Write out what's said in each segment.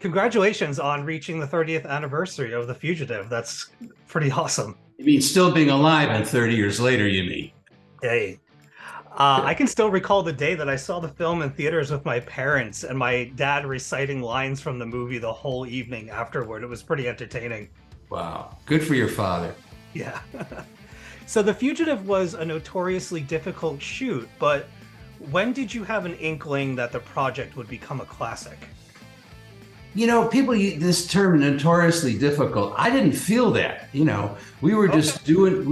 Congratulations on reaching the 30th anniversary of The Fugitive. That's pretty awesome. You mean still being alive and 30 years later, you mean? Hey, I can still recall the day that I saw the film in theaters with my parents and my dad reciting lines from the movie the whole evening afterward. It was pretty entertaining. Wow. Good for your father. Yeah. So The Fugitive was a notoriously difficult shoot, but when did you have an inkling that the project would become a classic? People use this term notoriously difficult. I didn't feel that, we were Okay. just doing,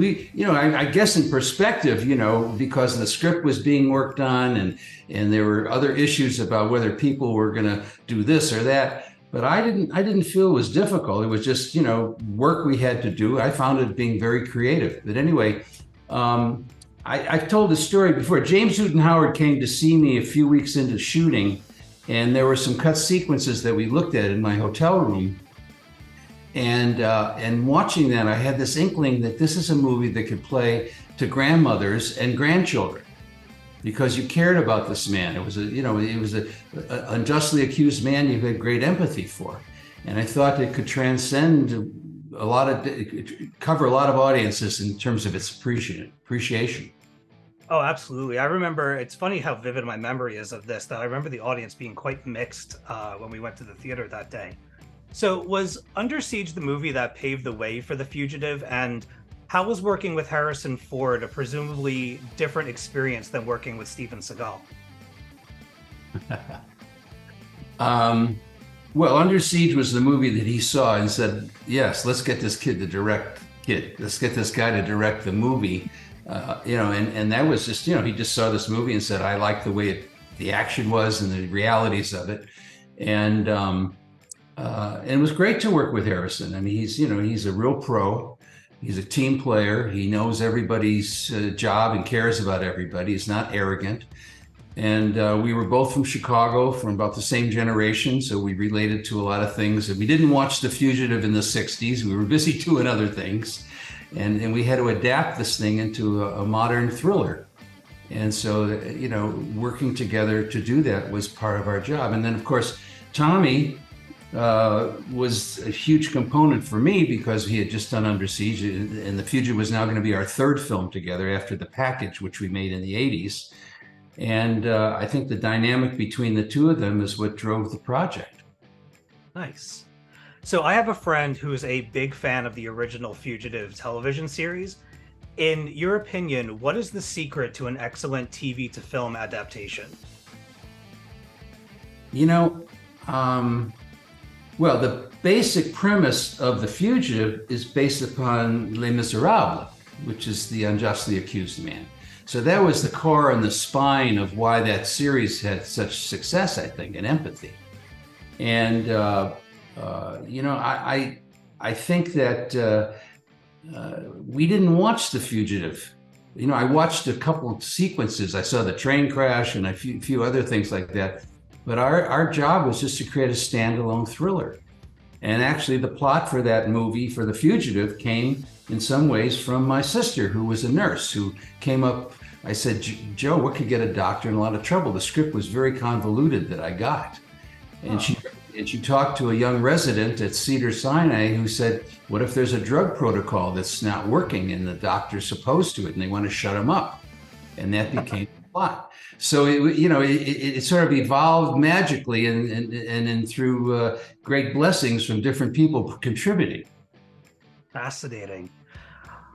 I guess in perspective, because the script was being worked on and there were other issues about whether people were going to do this or that. But I didn't feel it was difficult. It was just, work we had to do. I found it being very creative. But anyway, I've told this story before. James Newton Howard came to see me a few weeks into shooting, and there were some cut sequences that we looked at in my hotel room. And watching that, I had this inkling that this is a movie that could play to grandmothers and grandchildren, because you cared about this man. It was a unjustly accused man you had great empathy for, and I thought it could transcend cover a lot of audiences in terms of its appreciation. Oh, absolutely. I remember, it's funny how vivid my memory is of this, that I remember the audience being quite mixed when we went to the theater that day. So was Under Siege the movie that paved the way for The Fugitive? And how was working with Harrison Ford a presumably different experience than working with Steven Seagal? Well, Under Siege was the movie that he saw and said, yes, let's get this kid to direct it. Let's get this guy to direct the movie. And that was just, he just saw this movie and said, I like the way the action was and the realities of it. And it was great to work with Harrison. I mean, he's a real pro. He's a team player. He knows everybody's job and cares about everybody. He's not arrogant. And we were both from Chicago, from about the same generation, so we related to a lot of things. And we didn't watch The Fugitive in the 60s. We were busy doing other things. And we had to adapt this thing into a modern thriller. And so, working together to do that was part of our job. And then, of course, Tommy was a huge component for me because he had just done Under Siege, and The Fugitive was now going to be our third film together after The Package, which we made in the 80s. And I think the dynamic between the two of them is what drove the project. Nice. So I have a friend who is a big fan of the original Fugitive television series. In your opinion, what is the secret to an excellent TV to film adaptation? Well, the basic premise of The Fugitive is based upon Les Miserables, which is the unjustly accused man. So that was the core and the spine of why that series had such success, I think, and empathy. And I think that we didn't watch The Fugitive. I watched a couple of sequences. I saw the train crash and a few other things like that. But our job was just to create a standalone thriller. And actually, the plot for that movie, for The Fugitive, came in some ways from my sister, who was a nurse, who came up. I said, Joe, what could get a doctor in a lot of trouble? The script was very convoluted that I got. And she talked to a young resident at Steve Seigh who said, what if there's a drug protocol that's not working and the doctor's opposed to it and they want to shut him up? And that became the plot. So it sort of evolved magically and through great blessings from different people contributing. Fascinating.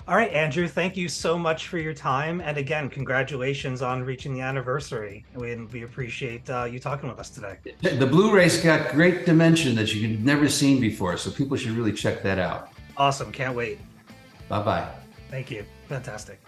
All right, Andrew, thank you so much for your time. And again, congratulations on reaching the anniversary. We appreciate you talking with us today. The Blu-ray's got great dimension that you've never seen before, so people should really check that out. Awesome. Can't wait. Bye-bye. Thank you. Fantastic.